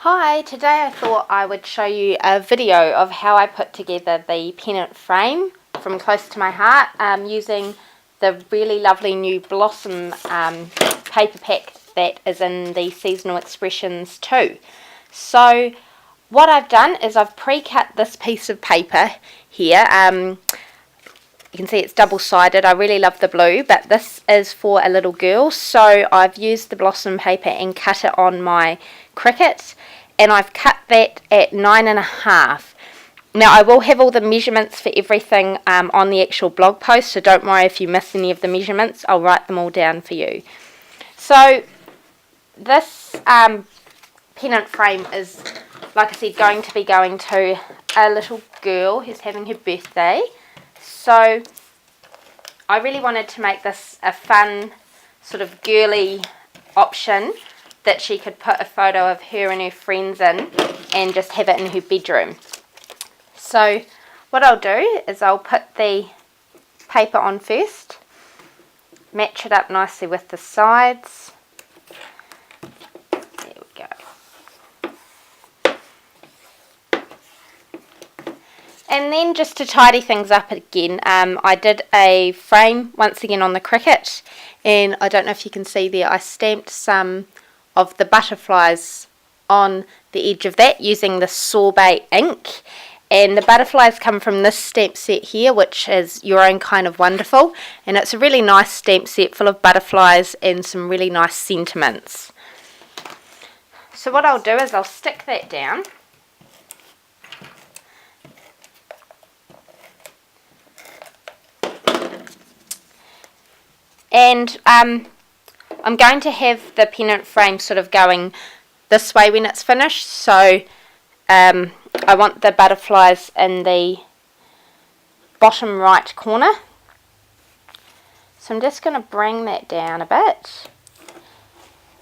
Hi, today I thought I would show you a video of how I put together the pennant frame from close to my heart using the really lovely new Blossom paper pack that is in the Seasonal Expressions too. So what I've done is I've pre-cut this piece of paper here. You can see it's double-sided. I really love the blue, but this is for a little girl, so I've used the Blossom paper and cut it on my Cricut, and I've cut that at 9.5. Now I will have all the measurements for everything on the actual blog post, so don't worry if you miss any of the measurements. I'll write them all down for you. So this pennant frame is, like I said, going to be going to a little girl who's having her birthday. So I really wanted to make this a fun, sort of girly option that she could put a photo of her and her friends in and just have it in her bedroom. So what I'll do is I'll put the paper on first, match it up nicely with the sides. There we go. And then just to tidy things up again, I did a frame once again on the Cricut, and I don't know if you can see there, I stamped some of the butterflies on the edge of that using the sorbet ink, and the butterflies come from this stamp set here, which is Your Own Kind of Wonderful, and it's a really nice stamp set full of butterflies and some really nice sentiments. So what I'll do is I'll stick that down. And I'm going to have the pennant frame sort of going this way when it's finished, so I want the butterflies in the bottom right corner. So I'm just going to bring that down a bit,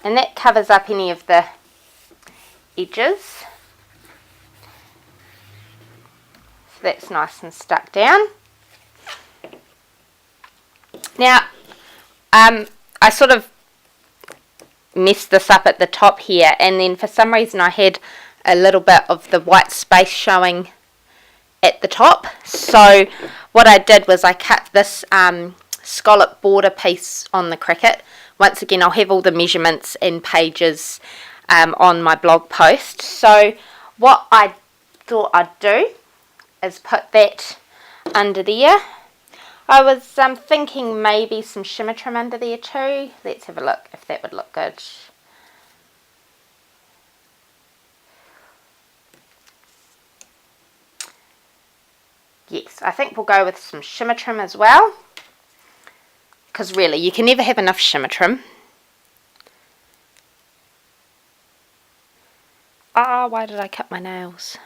and that covers up any of the edges. So that's nice and stuck down. Now I sort of messed this up at the top here, and then for some reason I had a little bit of the white space showing at the top. So what I did was I cut this scallop border piece on the Cricut. Once again, I'll have all the measurements and pages on my blog post. So what I thought I'd do is put that under there. I was thinking maybe some shimmer trim under there too. Let's have a look if that would look good. Yes, I think we'll go with some shimmer trim as well, because really you can never have enough shimmer trim. Ah, why did I cut my nails?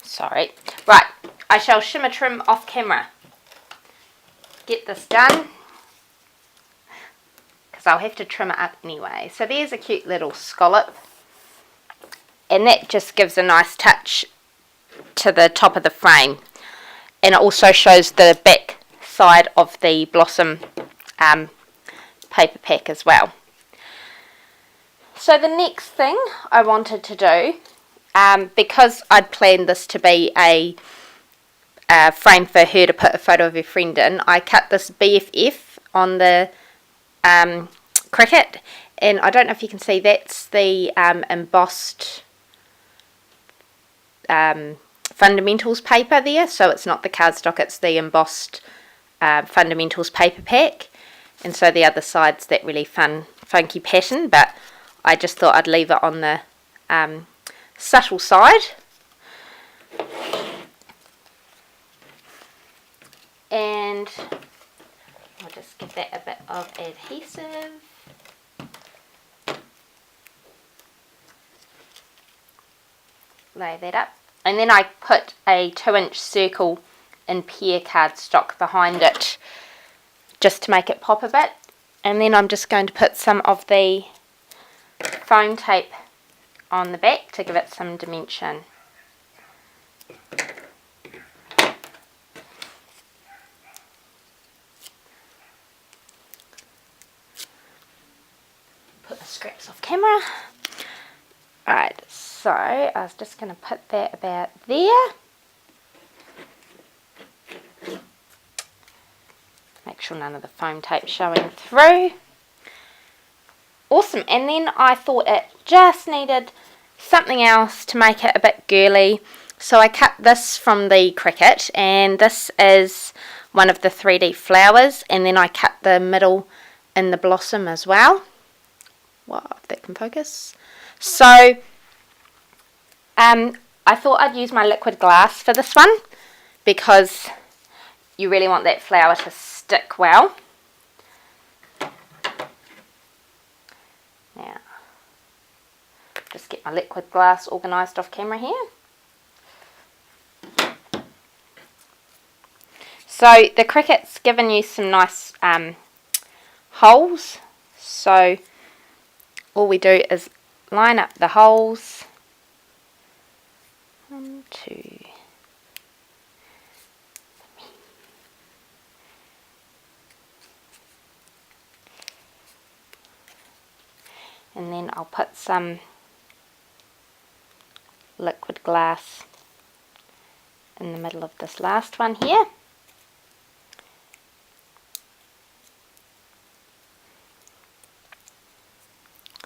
Sorry. Right, I shall shimmer trim off camera. Get this done, because I'll have to trim it up anyway. So there's a cute little scallop, and that just gives a nice touch to the top of the frame, and it also shows the back side of the Blossom paper pack as well. So the next thing I wanted to do, because I'd planned this to be a frame for her to put a photo of her friend in, I cut this BFF on the Cricut, and I don't know if you can see, that's the embossed fundamentals paper there. So it's not the cardstock, it's the embossed fundamentals paper pack, and so the other side's that really funky pattern, but I just thought I'd leave it on the subtle side. And I'll just give that a bit of adhesive. Lay that up, and then I put a 2-inch circle in pear cardstock behind it just to make it pop a bit, and then I'm just going to put some of the foam tape on the back to give it some dimension. scraps off camera. Alright, so I was just going to put that about there. Make sure none of the foam tape's showing through. Awesome, and then I thought it just needed something else to make it a bit girly. So I cut this from the Cricut, and this is one of the 3D flowers, and then I cut the middle in the blossom as well. Wow, if that can focus. So I thought I'd use my liquid glass for this one because you really want that flower to stick well. Now, just get my liquid glass organised off camera here. So the Cricut's given you some nice holes, so all we do is line up the holes. 1, 2, and then I'll put some liquid glass in the middle of this last one here.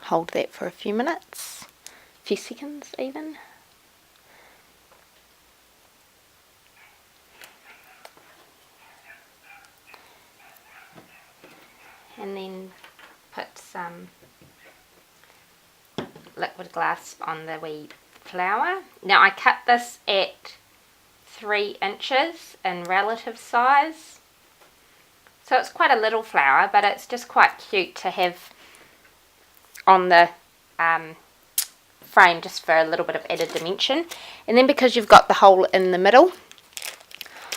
Hold that for a few minutes, a few seconds even. And then put some liquid glass on the wee flower. Now I cut this at 3 inches in relative size. So it's quite a little flower, but it's just quite cute to have on the frame just for a little bit of added dimension. And then because you've got the hole in the middle,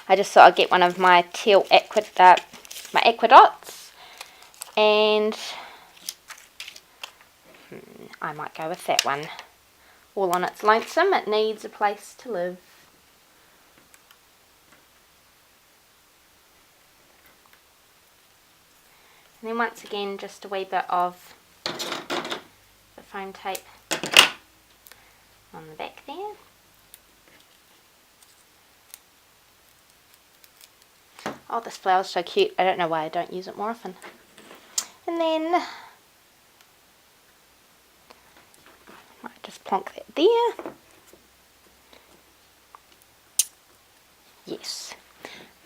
I just thought I'd get one of my teal my aqua dots, and I might go with that one. All on its lonesome, it needs a place to live. And then once again, just a wee bit of the foam tape on the back there. Oh, this flower's so cute. I don't know why I don't use it more often. And then might just plonk that there. Yes.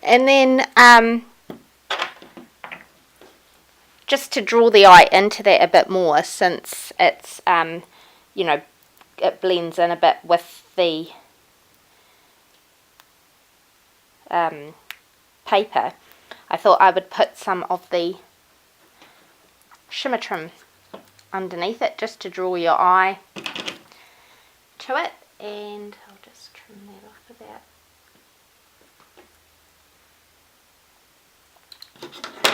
And then just to draw the eye into that a bit more, since it's you know, it blends in a bit with the paper, I thought I would put some of the shimmer trim underneath it just to draw your eye to it. And I'll just trim that off about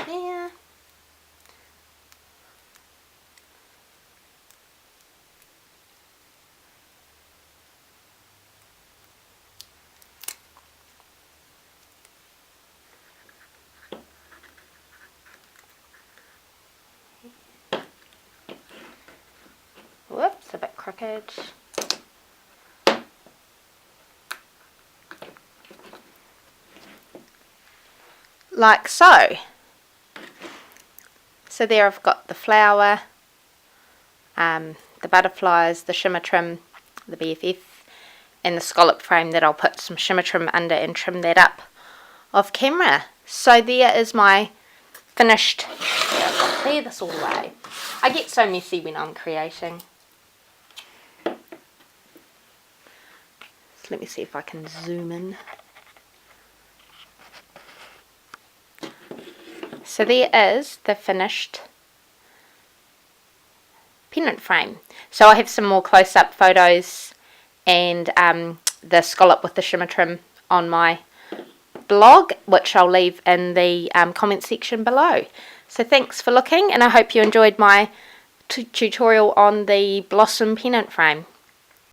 there. Whoops, a bit crooked. Like so. So there I've got the flower, the butterflies, the shimmer trim, the BFF, and the scallop frame that I'll put some shimmer trim under and trim that up off camera. So there is my finished, I'll clear this all away. I get so messy when I'm creating. So let me see if I can zoom in. So there is the finished pennant frame. So I have some more close-up photos and the scallop with the shimmer trim on my blog, which I'll leave in the comment section below. So thanks for looking, and I hope you enjoyed my tutorial on the Blossom Pennant Frame.